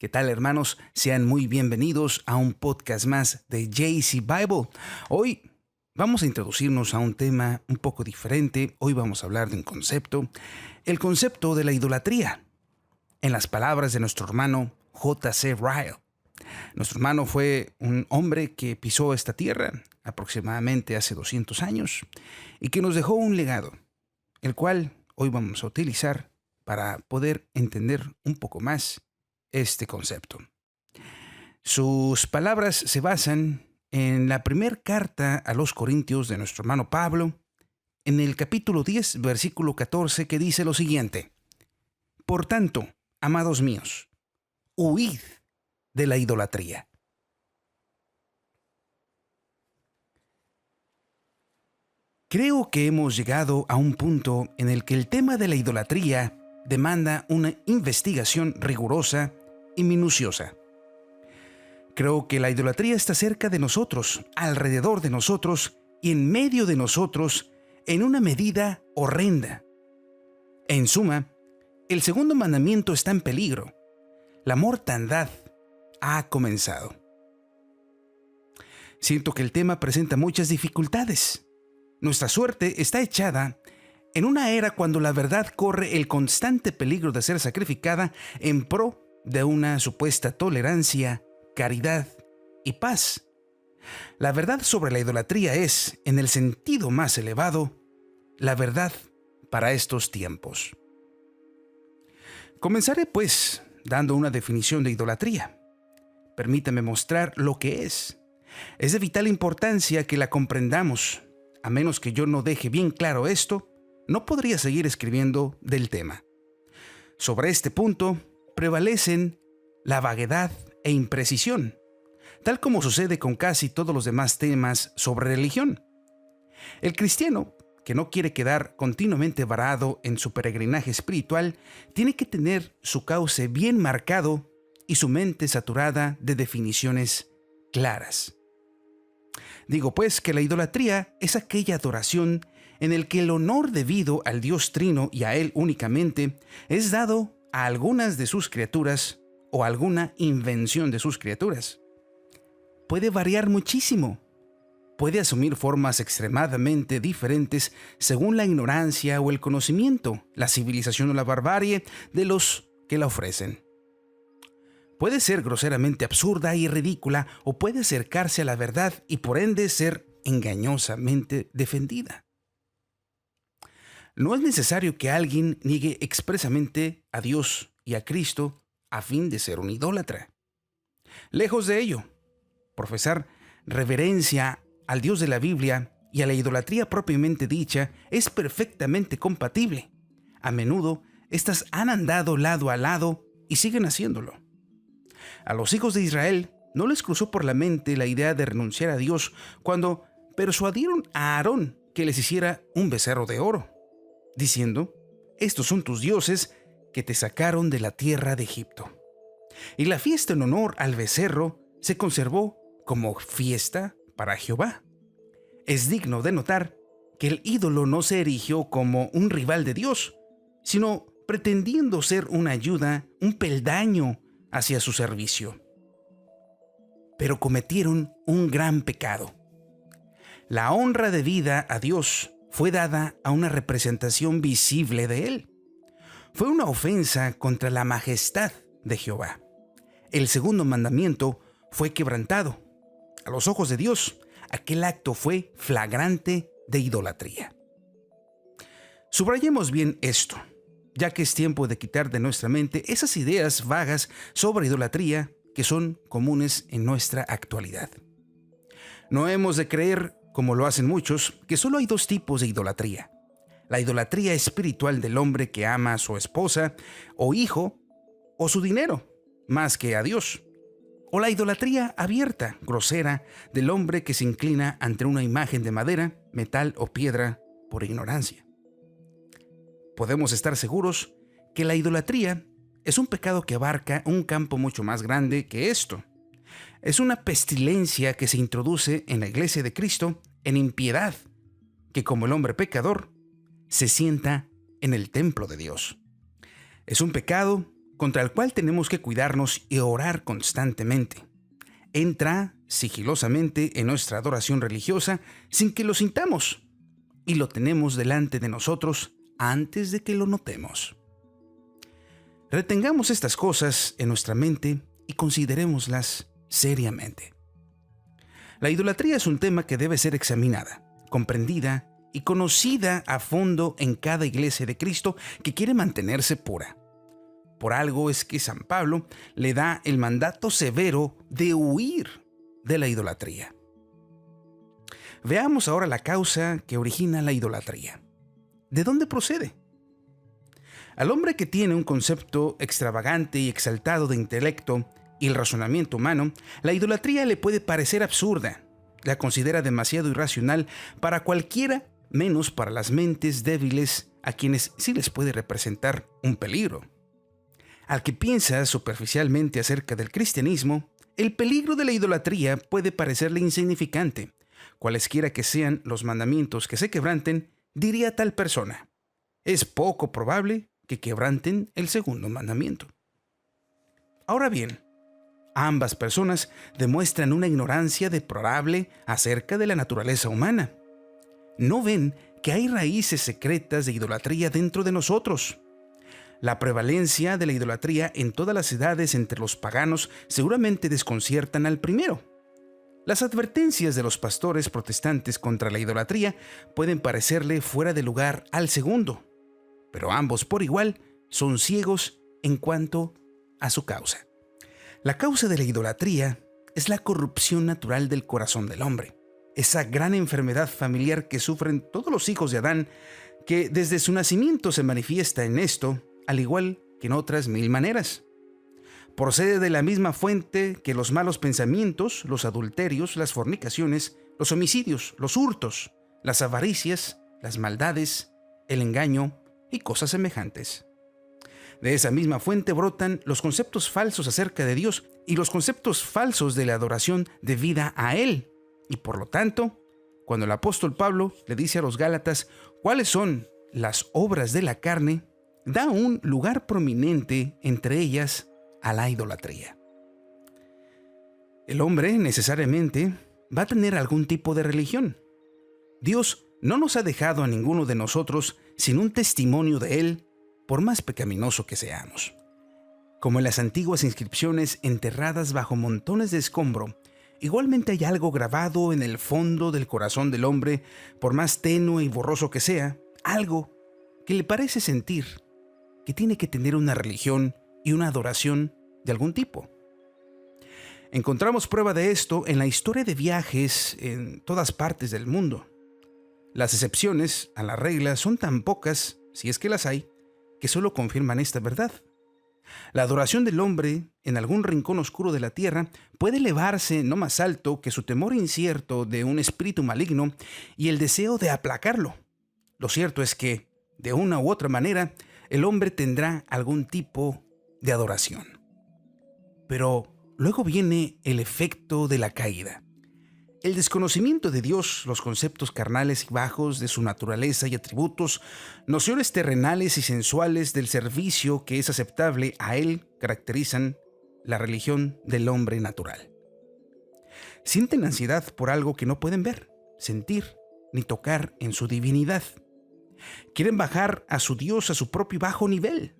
¿Qué tal, hermanos? Sean muy bienvenidos a un podcast más de JC Bible. Hoy vamos a introducirnos a un tema un poco diferente. Hoy vamos a hablar de un concepto, el concepto de la idolatría. En las palabras de nuestro hermano J.C. Ryle. Nuestro hermano fue un hombre que pisó esta tierra aproximadamente hace 200 años y que nos dejó un legado, el cual hoy vamos a utilizar para poder entender un poco más este concepto. Sus palabras se basan en la primera carta a los Corintios de nuestro hermano Pablo, en el capítulo 10, versículo 14, que dice lo siguiente: Por tanto, amados míos, huid de la idolatría. Creo que hemos llegado a un punto en el que el tema de la idolatría demanda una investigación rigurosa y minuciosa. Creo que la idolatría está cerca de nosotros, alrededor de nosotros y en medio de nosotros en una medida horrenda. En suma, el segundo mandamiento está en peligro. La mortandad ha comenzado. Siento que el tema presenta muchas dificultades. Nuestra suerte está echada en una era cuando la verdad corre el constante peligro de ser sacrificada en pro de una supuesta tolerancia, caridad y paz. La verdad sobre la idolatría es, en el sentido más elevado, la verdad para estos tiempos. Comenzaré, pues, dando una definición de idolatría. Permítame mostrar lo que es. Es de vital importancia que la comprendamos. A menos que yo no deje bien claro esto, no podría seguir escribiendo del tema. Sobre este punto prevalecen la vaguedad e imprecisión, tal como sucede con casi todos los demás temas sobre religión. El cristiano, que no quiere quedar continuamente varado en su peregrinaje espiritual, tiene que tener su cauce bien marcado y su mente saturada de definiciones claras. Digo pues que la idolatría es aquella adoración en el que el honor debido al Dios Trino y a Él únicamente es dado a algunas de sus criaturas o a alguna invención de sus criaturas. Puede variar muchísimo. Puede asumir formas extremadamente diferentes según la ignorancia o el conocimiento, la civilización o la barbarie de los que la ofrecen. Puede ser groseramente absurda y ridícula o puede acercarse a la verdad y por ende ser engañosamente defendida. No es necesario que alguien niegue expresamente a Dios y a Cristo a fin de ser un idólatra. Lejos de ello, profesar reverencia al Dios de la Biblia y a la idolatría propiamente dicha es perfectamente compatible. A menudo, estas han andado lado a lado y siguen haciéndolo. A los hijos de Israel no les cruzó por la mente la idea de renunciar a Dios cuando persuadieron a Aarón que les hiciera un becerro de oro, diciendo: estos son tus dioses que te sacaron de la tierra de Egipto. Y la fiesta en honor al becerro se conservó como fiesta para Jehová. Es digno de notar que el ídolo no se erigió como un rival de Dios, sino pretendiendo ser una ayuda, un peldaño hacia su servicio. Pero cometieron un gran pecado. La honra debida a Dios fue dada a una representación visible de Él. Fue una ofensa contra la majestad de Jehová. El segundo mandamiento fue quebrantado. A los ojos de Dios, aquel acto fue flagrante de idolatría. Subrayemos bien esto, ya que es tiempo de quitar de nuestra mente esas ideas vagas sobre idolatría que son comunes en nuestra actualidad. No hemos de creer, como lo hacen muchos, que solo hay dos tipos de idolatría: la idolatría espiritual del hombre que ama a su esposa o hijo o su dinero más que a Dios, o la idolatría abierta, grosera, del hombre que se inclina ante una imagen de madera, metal o piedra por ignorancia. Podemos estar seguros que la idolatría es un pecado que abarca un campo mucho más grande que esto. Es una pestilencia que se introduce en la iglesia de Cristo en impiedad, que como el hombre pecador se sienta en el templo de Dios. Es un pecado contra el cual tenemos que cuidarnos y orar constantemente. Entra sigilosamente en nuestra adoración religiosa sin que lo sintamos y lo tenemos delante de nosotros antes de que lo notemos. Retengamos estas cosas en nuestra mente y considerémoslas seriamente. La idolatría es un tema que debe ser examinada, comprendida y conocida a fondo en cada iglesia de Cristo que quiere mantenerse pura. Por algo es que San Pablo le da el mandato severo de huir de la idolatría. Veamos ahora la causa que origina la idolatría. ¿De dónde procede? Al hombre que tiene un concepto extravagante y exaltado de intelecto y el razonamiento humano, la idolatría le puede parecer absurda. La considera demasiado irracional para cualquiera, menos para las mentes débiles a quienes sí les puede representar un peligro. Al que piensa superficialmente acerca del cristianismo, el peligro de la idolatría puede parecerle insignificante. Cualesquiera que sean los mandamientos que se quebranten, diría tal persona: es poco probable que quebranten el segundo mandamiento. Ahora bien, ambas personas demuestran una ignorancia deplorable acerca de la naturaleza humana. No ven que hay raíces secretas de idolatría dentro de nosotros. La prevalencia de la idolatría en todas las edades entre los paganos seguramente desconciertan al primero. Las advertencias de los pastores protestantes contra la idolatría pueden parecerle fuera de lugar al segundo, pero ambos por igual son ciegos en cuanto a su causa. La causa de la idolatría es la corrupción natural del corazón del hombre, esa gran enfermedad familiar que sufren todos los hijos de Adán, que desde su nacimiento se manifiesta en esto, al igual que en otras mil maneras. Procede de la misma fuente que los malos pensamientos, los adulterios, las fornicaciones, los homicidios, los hurtos, las avaricias, las maldades, el engaño y cosas semejantes. De esa misma fuente brotan los conceptos falsos acerca de Dios y los conceptos falsos de la adoración debida a Él. Y por lo tanto, cuando el apóstol Pablo le dice a los Gálatas cuáles son las obras de la carne, da un lugar prominente entre ellas a la idolatría. El hombre necesariamente va a tener algún tipo de religión. Dios no nos ha dejado a ninguno de nosotros sin un testimonio de Él, por más pecaminoso que seamos. Como en las antiguas inscripciones enterradas bajo montones de escombro, igualmente hay algo grabado en el fondo del corazón del hombre, por más tenue y borroso que sea, algo que le parece sentir que tiene que tener una religión y una adoración de algún tipo. Encontramos prueba de esto en la historia de viajes en todas partes del mundo. Las excepciones a la regla son tan pocas, si es que las hay, que solo confirman esta verdad. La adoración del hombre en algún rincón oscuro de la tierra puede elevarse no más alto que su temor incierto de un espíritu maligno y el deseo de aplacarlo. Lo cierto es que, de una u otra manera, el hombre tendrá algún tipo de adoración. Pero luego viene el efecto de la caída. El desconocimiento de Dios, los conceptos carnales y bajos de su naturaleza y atributos, nociones terrenales y sensuales del servicio que es aceptable a Él caracterizan la religión del hombre natural. Sienten ansiedad por algo que no pueden ver, sentir ni tocar en su divinidad. Quieren bajar a su Dios a su propio bajo nivel.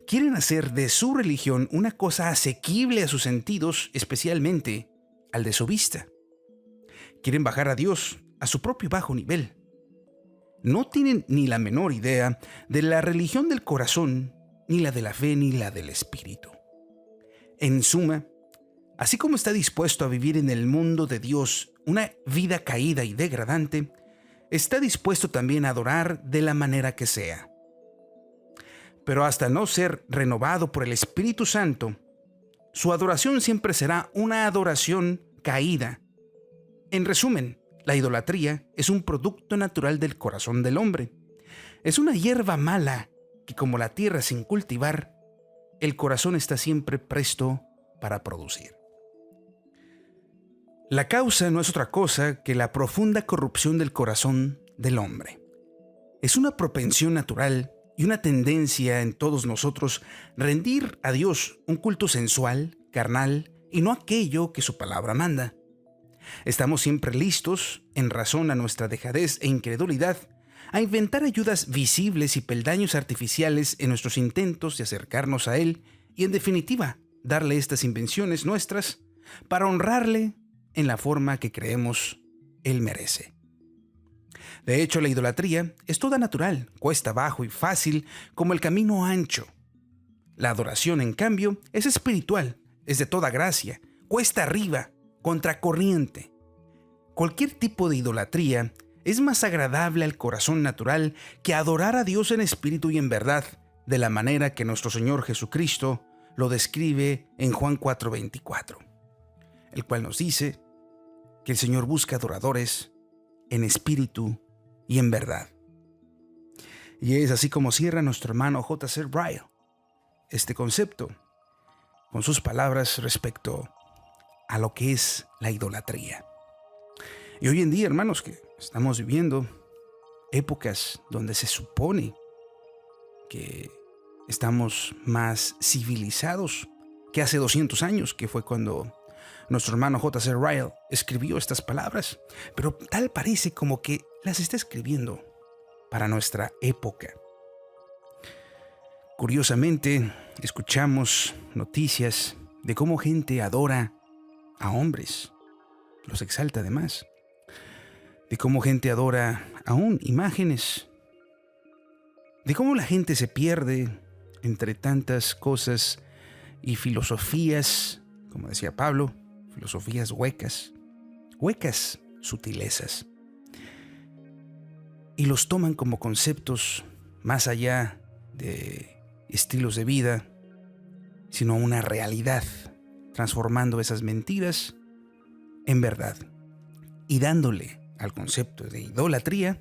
Quieren hacer de su religión una cosa asequible a sus sentidos, especialmente al de su vista. Quieren bajar a Dios a su propio bajo nivel. No tienen ni la menor idea de la religión del corazón, ni la de la fe, ni la del espíritu. En suma, así como está dispuesto a vivir en el mundo de Dios una vida caída y degradante, está dispuesto también a adorar de la manera que sea. Pero hasta no ser renovado por el Espíritu Santo, su adoración siempre será una adoración caída. En resumen, la idolatría es un producto natural del corazón del hombre. Es una hierba mala que, como la tierra sin cultivar, el corazón está siempre presto para producir. La causa no es otra cosa que la profunda corrupción del corazón del hombre. Es una propensión natural y una tendencia en todos nosotros rendir a Dios un culto sensual, carnal y no aquello que su palabra manda. Estamos siempre listos, en razón a nuestra dejadez e incredulidad, a inventar ayudas visibles y peldaños artificiales en nuestros intentos de acercarnos a Él y, en definitiva, darle estas invenciones nuestras para honrarle en la forma que creemos Él merece. De hecho, la idolatría es toda natural, cuesta abajo y fácil como el camino ancho. La adoración, en cambio, es espiritual, es de toda gracia, cuesta arriba, contracorriente. Cualquier tipo de idolatría es más agradable al corazón natural que adorar a Dios en espíritu y en verdad, de la manera que nuestro Señor Jesucristo lo describe en Juan 4:24, el cual nos dice que el Señor busca adoradores en espíritu y en verdad. Y es así como cierra nuestro hermano J.C. Ryle este concepto con sus palabras respecto a lo que es la idolatría. Y hoy en día, hermanos, que estamos viviendo épocas donde se supone que estamos más civilizados que hace 200 años, que fue cuando nuestro hermano J.C. Ryle escribió estas palabras, pero tal parece como que las está escribiendo para nuestra época. Curiosamente, escuchamos noticias de cómo gente adora a hombres, los exalta además, de cómo gente adora aún imágenes, de cómo la gente se pierde entre tantas cosas y filosofías, como decía Pablo, filosofías huecas sutilezas, y los toman como conceptos más allá de estilos de vida, sino una realidad, transformando esas mentiras en verdad y dándole al concepto de idolatría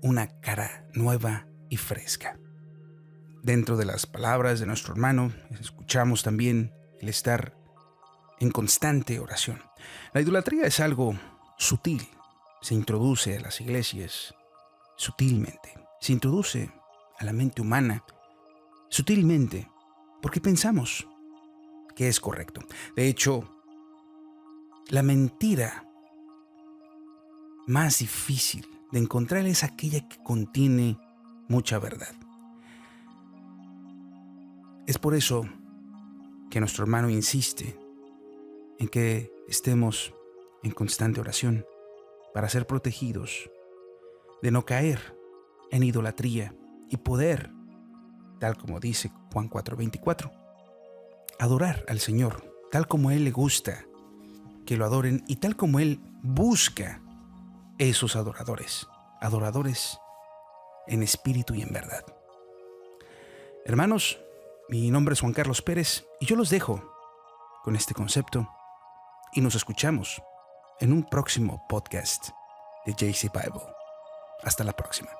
una cara nueva y fresca. Dentro de las palabras de nuestro hermano, escuchamos también el estar en constante oración. La idolatría es algo sutil, se introduce a las iglesias sutilmente, se introduce a la mente humana sutilmente, porque pensamos que es correcto. De hecho, la mentira más difícil de encontrar es aquella que contiene mucha verdad. Es por eso que nuestro hermano insiste en que estemos en constante oración para ser protegidos de no caer en idolatría y poder, tal como dice Juan 4:24, adorar al Señor tal como Él le gusta que lo adoren y tal como Él busca esos adoradores en espíritu y en verdad. Hermanos, mi nombre es Juan Carlos Pérez y yo los dejo con este concepto y nos escuchamos en un próximo podcast de JC Bible. Hasta la próxima.